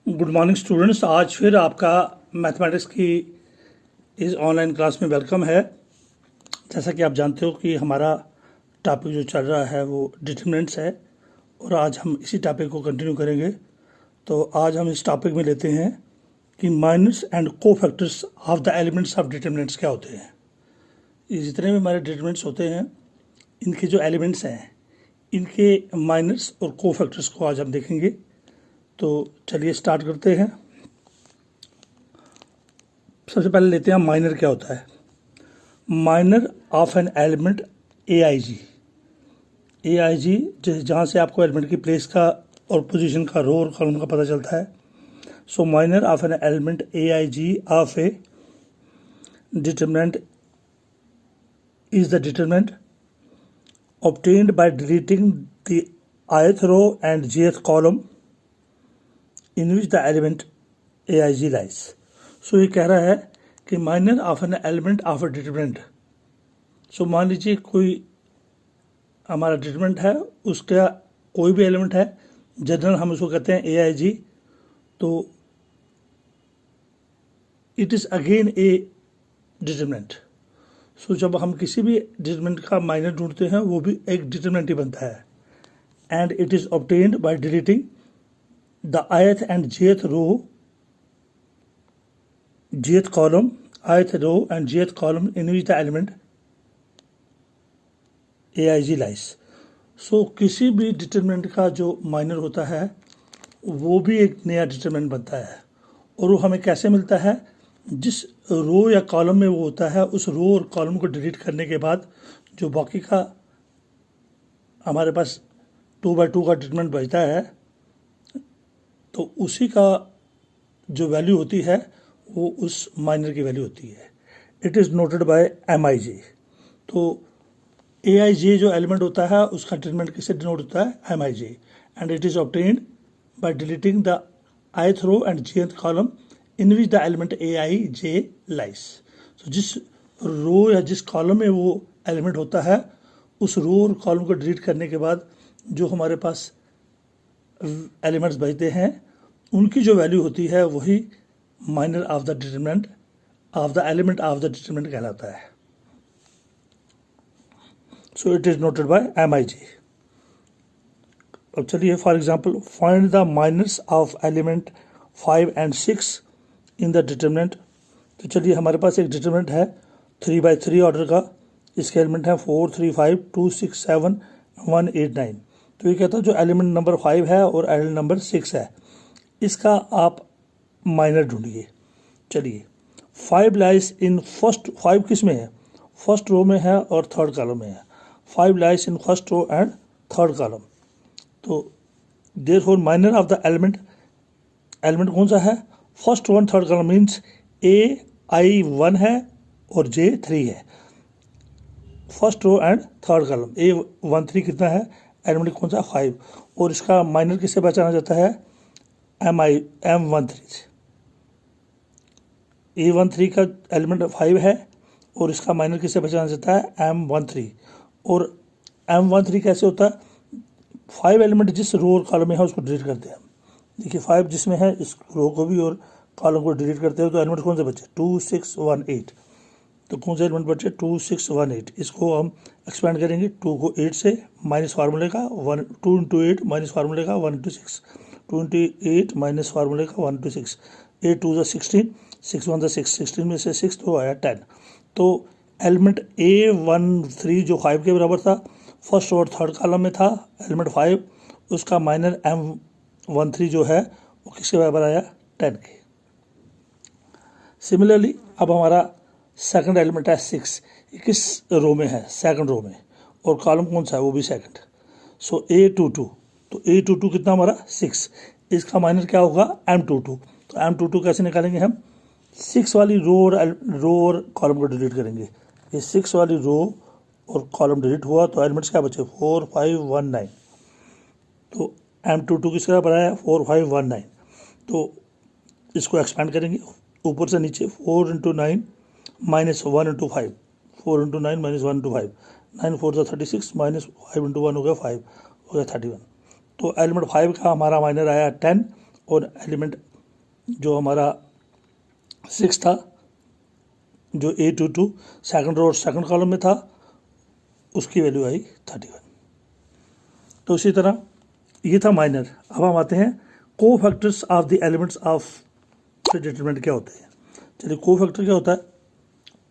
Good morning students. आज फिर आपका मैथमेटिक्स की इस ऑनलाइन क्लास में वेलकम है। जैसा कि आप जानते हो कि हमारा टॉपिक जो चल रहा है वो डिटरमिनेंट्स है और आज हम इसी टॉपिक को कंटिन्यू करेंगे। तो आज हम इस टॉपिक में लेते हैं कि minus and cofactors of the elements of determinants क्या होते हैं। ये जितने भी हमारे डिटरमिनेंट्स होते हैं इनके जो एलिमेंट्स हैं इनके माइनस और कोफैक्टर्स को आज हम देखेंगे। तो चलिए स्टार्ट करते हैं। सबसे पहले लेते हैं माइनर क्या होता है। Minor of an element AIG जहाँ से आपको एलिमेंट की प्लेस का और पोजीशन का रो और कॉलम का पता चलता है। सो minor of an element AIG of A determinant is the determinant obtained by deleting the ith row and jth column in which the element AIG lies. So ये कह रहा है कि minor of an element of a determinant. So मान लीजिए कोई हमारा determinant है, उसका कोई भी एलिमेंट है, जनरल हम उसको कहते हैं AIG। तो it is again a determinant. So जब हम किसी भी डिटरमिनेंट का माइनर ढूंढते हैं वो भी एक डिटरमिनेंट ही बनता है। And it is obtained by deleting the ith and jth row, jth column, ith row and jth column in which the element AIG lies. सो किसी भी डिटरमिनेंट का जो माइनर होता है वो भी एक नया डिटरमिनेंट बनता है। और वो हमें कैसे मिलता है? जिस रो या कॉलम में वो होता है उस रो और कॉलम को डिलीट करने के बाद जो बाकी का हमारे पास 2/2 का डिटरमिनेंट बचता है तो उसी का जो वैल्यू होती है वो उस माइनर की वैल्यू होती है। It is noted by MIJ। तो AIJ जो एलिमेंट होता है उसका डिटरमिनेंट किससे डिनोट होता है? MIJ। And it is obtained by deleting the ith row and jth column in which the element AIJ lies. So जिस रो या जिस कॉलम में वो एलिमेंट होता है उस रो और कॉलम को डिलीट करने के बाद जो हमारे पास एलिमेंट्स बचते हैं उनकी जो वैल्यू होती है वही minor of the determinant of the element of the determinant कहलाता है। So it is noted by MIJ। अब चलिए for example find the minors of element 5 and 6 in the determinant. तो चलिए हमारे पास एक डिटरमिनेंट है 3/3 ऑर्डर का। इसके एलिमेंट है 4, 3, 5, 2, 6, 7, 1, 8, 9। तो ये कहता है जो एलिमेंट नंबर 5 है और एलिमेंट नंबर 6 है इसका आप माइनर ढूंढिए। चलिए 5 लाइज इन फर्स्ट, 5 किस में है? फर्स्ट रो में है और थर्ड कॉलम में है। 5 lies in first row and third column. तो therefore minor of the element कौन सा है? First row and third column means AI 1 है और J 3 है। First row and third column A13 कितना है? एलिमेंट कौन सा? 5। और इसका माइनर किससे पहचाना जाता है? M13 से। A13 का एलिमेंट 5 है और इसका माइनर किससे पहचाना जाता है? M13। और M13 कैसे होता है? 5 एलिमेंट जिस रो और कॉलम में है उसको डिलीट करते हैं। देखिए 5 जिसमें है इस रो को भी और कॉलम को डिलीट करते हो तो एलिमेंट कौन से बचे? 2, 6, 1, 8। तो कौन से एलिमेंट बचे? 2, 6, 1, 8। इसको हम एक्सपेंड करेंगे 2 को 8 से माइनस फार्मूले का 2 इंटू 8 माइनस फार्मूले का 1 इंटू 6, 2 इंटू 8 माइनस फार्मूले का 1 इंटू 6, 8 2 16, 6 1 6, 16 में से 6 तो आया 10। तो एलिमेंट A13 जो 5 के बराबर था फर्स्ट और थर्ड कॉलम में था एलिमेंट 5, उसका माइनर M13 जो है वो किसके बराबर आया? 10 के। सिमिलरली अब हमारा सेकंड एलिमेंट है 6। ये किस रो में है? सेकंड रो में। और कॉलम कौन सा है? वो भी सेकंड। सो A22। तो A22 कितना हमारा? 6। इसका माइनर क्या होगा? M22। तो M22 कैसे निकालेंगे हम? 6 वाली रो और कॉलम को डिलीट करेंगे। ये 6 वाली रो और कॉलम डिलीट हुआ तो एलिमेंट्स क्या बचे? 4, 5, 1, 9। तो M22 किसका बराबर है? 4, 5, 1, 9। तो इसको एक्सपेंड करेंगे ऊपर से नीचे 4 into 9 minus 1 into 5, 4 into 9 minus 1 into 5, 9 4 36 minus 5 into 1 हो गया 5, हो गया 31। तो एलिमेंट 5 का हमारा माइनर आया 10 और एलिमेंट जो हमारा 6 था, जो A22 सेकंड रो और सेकंड कॉलम में था, उसकी वैल्यू आई 31। तो इसी तरह ये था माइनर। अब हम आते हैं cofactors of the elements of determinant क्या होते हैं। चलिए, कोफैक्टर क्या होता है।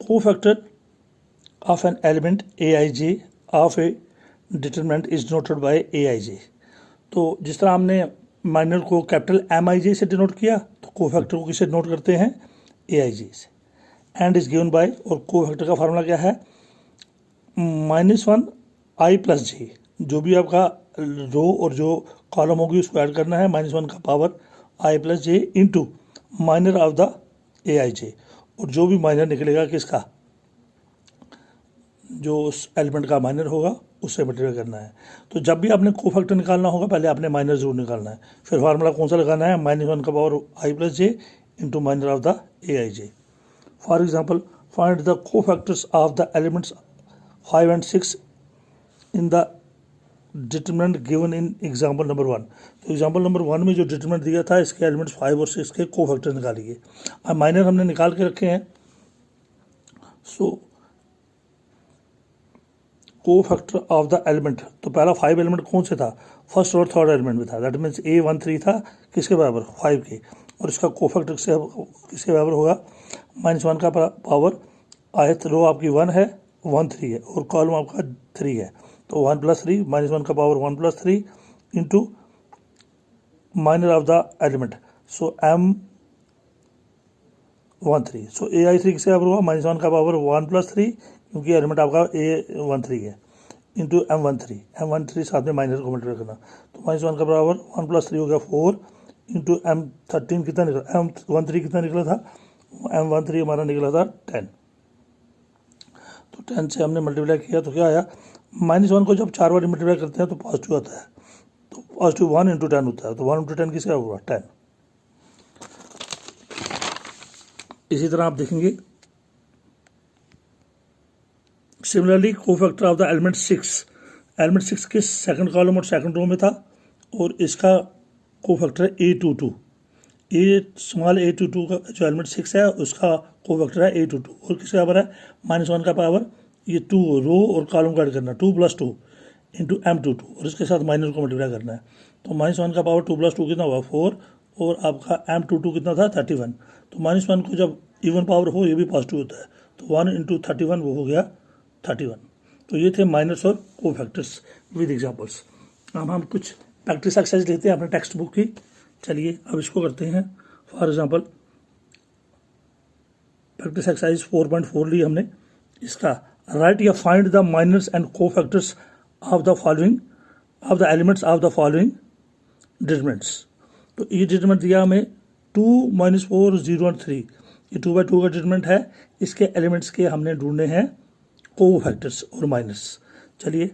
Cofactor of an element Aij of A determinant is noted bye Aij। तो जिस तरह हमने माइनर को कैपिटल Mij से डिनोट किया, तो कोफैक्टर को किससे डिनोट करते हैं, Aij से। एंड इज गिवन बाय, और कोफैक्टर का फार्मूला क्या है, -1 I + j। जो भी आपका रो और जो कॉलम होगी उसको ऐड करना है, -1 का power I + j into minor of the Aij, और जो भी माइनर निकलेगा किसका, जो उस एलिमेंट का माइनर होगा उससे मल्टीप्लाई करना है। तो जब भी आपने कोफैक्टर निकालना होगा, पहले आपने माइनर जरूर निकालना है। फिर फार्मूला कौन सा लगाना है, -1 का power I + j into minor of the Aij। For example, find the cofactors of the elements 5 and 6 in the determinant given in example number 1। तो एग्जाम्पल नंबर 1 में जो डिटरमिनेंट दिया था, इसके एलिमेंट्स 5 और 6 के कोफैक्टर निकालिए। अब माइनर हमने निकाल के रखे हैं। सो कोफैक्टर ऑफ द एलिमेंट, तो पहला 5 एलिमेंट कौन से था, फर्स्ट और थर्ड एलिमेंट में था। दैट मीन्स A13 था किसके बराबर, 5 के, और इसका कोफैक्टर किसके बराबर होगा, -1 का पावर, आयत रो आपकी 1 है, 1 3 है, और कॉलम आपका 3 है, तो 1 + 3, -1 का power 1 + 3 into minor of the element, so M13। So AI3 किसके बराबर हुआ, -1 का पावर 1 + 3, क्योंकि एलिमेंट आपका A13 है, इंटू M13 साथ में माइनर को मल्टीप्लाई करना, तो -1 का बराबर 1 + 3 हो गया 4 इंटू M13 कितना निकला, M13 कितना निकला था, M13 हमारा निकला था 10। तो 10 से हमने मल्टीप्लाई किया तो क्या आया, -1 को जब 4 बार मल्टीप्लाई करते हैं तो पॉजिटिव आता है, तो पॉजिटिव 1 × 10 होता है, तो 1 × 10 किसका होगा, 10। इसी तरह आप देखेंगे, similarly cofactor of the element 6 के सेकंड कॉलम और सेकंड रो में था, और इसका कोफैक्टर A22, स्मॉल a22 का जो एलिमेंट 6 है उसका कोफैक्टर है A22, और किसके बराबर है, -1 का पावर, ये 2 रो और कॉलम का ऐड करना, 2 + 2 इंटू M22, और इसके साथ माइनर को मल्टीप्लाई करना है, तो -1 का पावर 2 + 2 कितना हुआ 4, और आपका M22 कितना था 31। तो -1 को जब इवन पावर हो, ये भी पॉजिटिव होता है, तो 1 × 31 वो हो गया 31। तो ये थे माइनर्स और कोफैक्टर्स विद एग्जाम्पल्स। अब हम कुछ प्रैक्टिस एक्सरसाइज लेते हैं अपने टेक्स्ट बुक की। चलिए अब इसको करते हैं। फॉर एग्जाम्पल, प्रैक्टिस एक्सरसाइज 4.4 ली हमने। इसका राइट या find the minors and cofactors of the elements of the following determinants. तो ये डिटरमिनेंट दिया हमें 2, -4, 0 और 3, ये 2/2 का डिटरमिनेंट है। इसके एलिमेंट्स के हमने ढूंढने हैं कोफैक्टर्स और माइनस। चलिए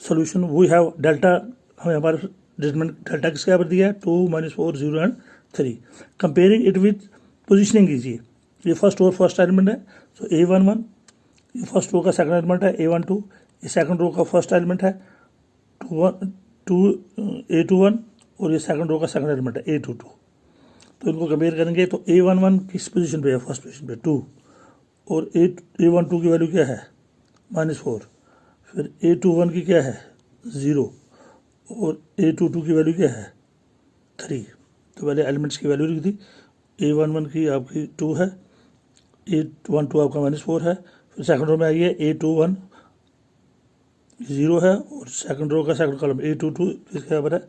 सॉल्यूशन, वी हैव डेल्टा, हमें हमारे डिटरमिनेंट डेल्टा किसके बराबर दिया है, 2, -4, 0 और 3। कंपेयरिंग इट विद पोजिशनिंग कीजिए, ये फर्स्ट रो फर्स्ट एलिमेंट है, तो A11, ये फर्स्ट रो का सेकंड एलिमेंट है A12, ये सेकंड रो का फर्स्ट एलिमेंट है A21, और ये सेकंड रो का सेकंड एलिमेंट है A22। तो इनको कंपेयर करेंगे तो A11 किस पोजीशन पे है, फर्स्ट पोजीशन पे 2, और A12 की वैल्यू क्या है -4, फिर A21 की क्या है 0, और A22 की वैल्यू क्या है 3। तो पहले एलिमेंट्स की वैल्यू लिख दी, A11 की आपकी 2 है, A12 आपका -4 है, फिर सेकंड रो में आइए A21 0 है, और सेकंड रो का सेकंड कॉलम A22 इसके बराबर है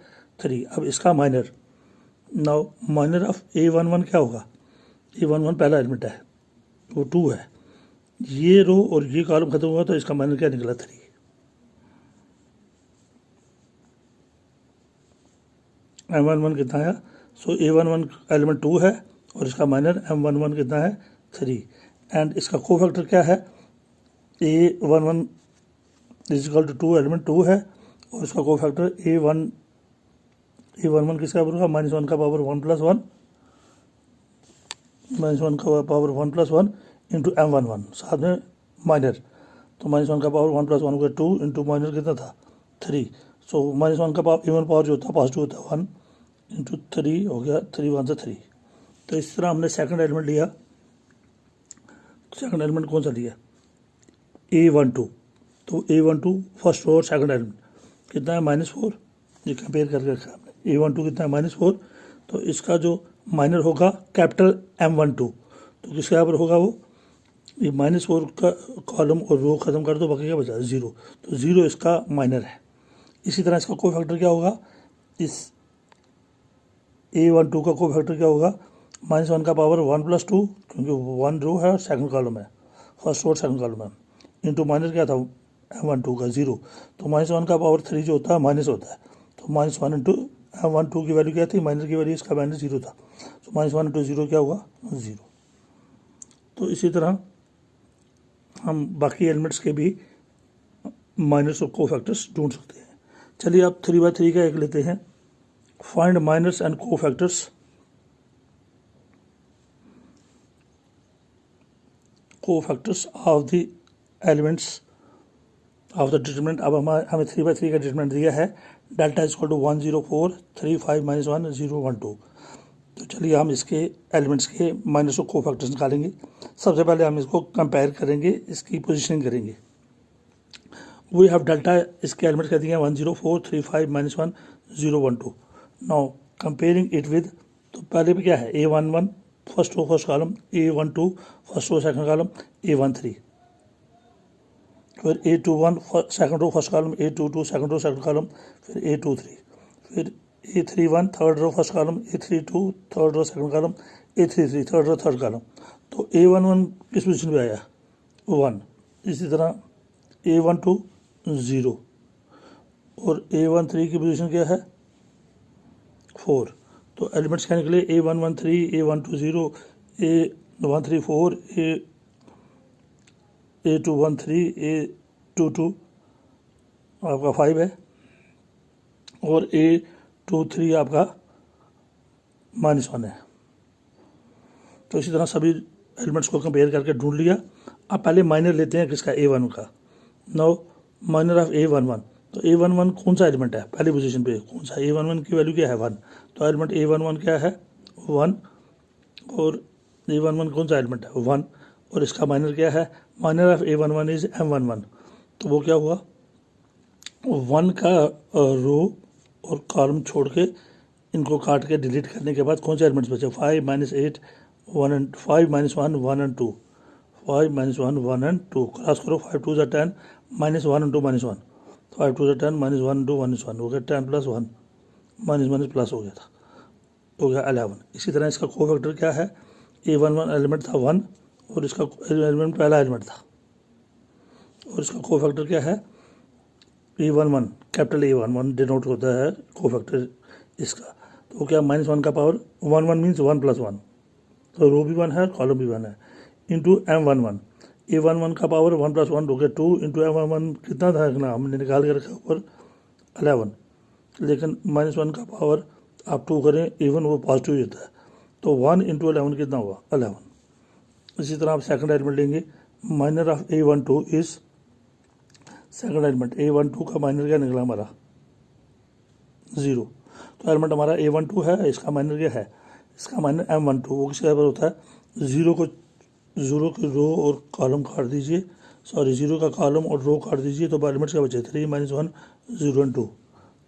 3। अब इसका minor, now minor of A11 क्या होगा, A11 पहला एलिमेंट है वो 2 है, ये रो और ये कॉलम खत्म हुआ तो इसका माइनर क्या निकला 3। M11 कितना है, सो A11 एलिमेंट 2 है और इसका माइनर M11 कितना है 3, एंड इसका कोफैक्टर क्या है A11 = 2, एलिमेंट 2 है, और इसका कोफैक्टर A11 किसका बराबर होगा, -1 का पावर 1 + 1, -1 का पावर 1 + 1 इंटू M11 साथ में माइनर, तो -1 का पावर 1 + 1 हो गया 2 इंटू माइनर कितना था 3। सो -1 का पावर इवन पावर जो होता है पॉजिटिव होता है 1 इंटू 3 हो गया 3 × 1 = 3। तो इस तरह हमने सेकंड एलिमेंट लिया। सेकंड एलिमेंट कौन सा लिया? A12। तो A12 फर्स्ट रो और सेकंड एलिमेंट कितना है? -4। ये कंपेयर करके रखा हमने। A12 कितना है? -4। तो इसका जो माइनर होगा कैपिटल M12, तो किसके बराबर होगा वो? ये -4 का कॉलम और रो खत्म कर दो, बाकी क्या बचा? 0। तो 0 इसका माइनर है। इसी तरह इसका कोफैक्टर क्या होगा? इस A12 का कोफैक्टर क्या होगा? -1 का पावर 1 + 2, क्योंकि 1 रो है और सेकंड कॉलम है, फर्स्ट रो और सेकंड कॉलम है। इंटू माइनर क्या था? M12 का 0। तो -1 का पावर 3 जो होता है माइनस होता है, तो -1 इंटू M12 की वैल्यू क्या थी? माइनर की वैल्यू इसका -0 था, तो -1 इंटू 0 क्या हुआ? 0। तो इसी तरह हम बाकी एलिमेंट्स के भी माइनस और कोफैक्टर्स ढूंढ सकते हैं। चलिए अब 3x3 का एक लेते हैं। Find minus and cofactors of the elements of the determinant. अब हमें 3x3 का डिटरमिनेंट दिया है, डेल्टा इज इक्वल टू 1 0 4 3 5 -1 0 1 2। तो चलिए हम इसके एलिमेंट्स के माइनस और कोफैक्टर्स निकालेंगे। सबसे पहले हम इसको कंपेयर करेंगे, इसकी पोजीशनिंग करेंगे। वी हैव डेल्टा, इसके एलिमेंट्स कहती हैं 1 0 4 3 5 -1 0 1 2। नाउ कंपेयरिंग इट विद, तो पहले भी क्या है? A11 first row first column, A12 first row second column, A13, फिर A21 second row first column, A22 second row second column, फिर A23, फिर A31 third row first column, A32 third row second column, A33 third row third column. तो A11 किस position पे आया? 1। इसी तरह A12 0 और A13 की पोजीशन क्या है? 4। तो एलिमेंट्स क्या निकले? A113 A12 0 A13 4 A213 A22 आपका 5 है और A23 आपका -1 है। तो इसी तरह सभी एलिमेंट्स को कंपेयर करके ढूंढ लिया। अब पहले माइनर लेते हैं किसका? A1 का। नाउ माइनर ऑफ A11, तो A11 कौन सा एलिमेंट है? पहली पोजीशन पे कौन सा? A11 की वैल्यू क्या है? 1। तो एलिमेंट A11 क्या है? 1। और A11 कौन सा एलिमेंट है? 1। और इसका माइनर क्या है? Minor of A11 is M11। तो वो क्या हुआ? 1 का रो और कॉलम छोड़ के इनको काट के डिलीट करने के बाद कौन से एलिमेंट्स बचे? 5 -8 1 and 5 -1 1 and 2, 5 -1 1 and 2। क्रॉस करो, 5 2 = 10 -1 into -1, 5 2 = 10 -1 into -1 हो गया 10 + 1 माइनस प्लस हो गया था, हो गया 11। इसी तरह इसका कोफैक्टर क्या है? A11 एलिमेंट था 1 और इसका एलिमेंट पहला एलिमेंट था, और इसका कोफैक्टर क्या है? A11 कैपिटल A11 डिनोट होता है कोफैक्टर इसका। तो क्या? -1 का पावर 1 1 मीन्स 1 + 1, तो रो भी 1 है कॉलम भी 1 है, इंटू M11। A11 का पावर 1 + 1 हो गया 2 इंटू M11 कितना था ना, हमने निकाल के रखा ऊपर 11, लेकिन -1 का पावर आप 2 करें इवन वो पॉजिटिव ही होता है, तो 1 इंटू 11 कितना हुआ? 11। इसी तरह आप सेकंड एलिमेंट लेंगे। Minor of A12 is, second element A12 का माइनर क्या निकला हमारा? 0। तो एलिमेंट हमारा A12 है, इसका माइनर क्या है? इसका माइनर M12। वो किसके बराबर होता है? 0 को रो और कॉलम काट दीजिए, 0 का कॉलम और रो काट दीजिए, तो एलिमेंट्स क्या बचे? 3 -1 0 and 2।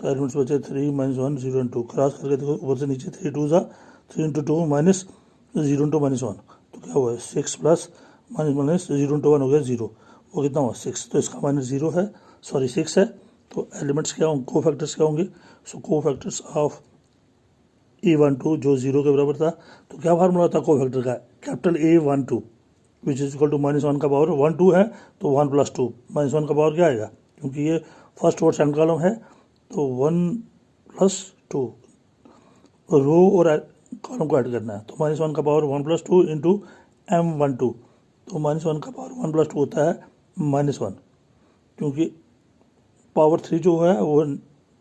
तो एलिमेंट्स बचे 3 -1 0 and 2। क्रॉस करके देखो ऊपर से नीचे, 3 2 = 3 into 2 -0 into -1, तो क्या हुआ? 6 प्लस माइनस 0 into 1 हो गया 0, वो कितना हुआ? 6। तो इसका माइनस 0 है, 6 है। तो एलिमेंट्स क्या होंगे? कोफैक्टर्स क्या होंगे? सो कोफैक्टर्स ऑफ A12 जो 0 के बराबर था, तो क्या फार्मूला था कोफैक्टर का? Capital A12 which is equal to -1 का पावर 1 2 है, तो 1 + 2 -1 का पावर क्या आएगा? क्योंकि ये फर्स्ट और सेकंड कॉलम है, तो 1 + 2 रो और कॉलम को ऐड करना है, तो -1 का पावर 1 + 2 इंटू M12। तो -1 का पावर 1 + 2 होता है -1, क्योंकि पावर 3 जो है वो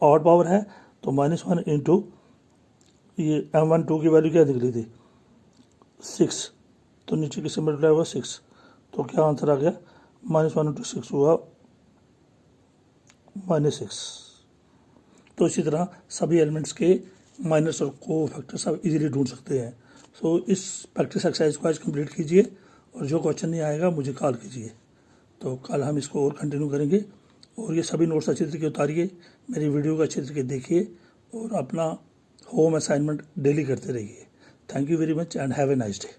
ऑड पावर है, तो -1 इंटू ये M12 की वैल्यू क्या निकली थी? 6, तो नीचे किससे मल्टीप्लाई हुआ? 6। तो क्या आंसर आ गया? -1 इंटू 6 हुआ -6। तो इसी तरह सभी एलिमेंट्स के माइनस और कोफैक्टर्स आप इजीली ढूंढ सकते हैं। सो इस प्रैक्टिस एक्सरसाइज को आज कंप्लीट कीजिए और जो क्वेश्चन नहीं आएगा मुझे कॉल कीजिए। तो कल हम इसको और कंटिन्यू करेंगे। और ये सभी नोट्स अच्छे तरीके उतारिए, मेरी वीडियो को अच्छे तरीके देखिए और अपना होम असाइनमेंट डेली करते रहिए। Thank you very much and have a nice day.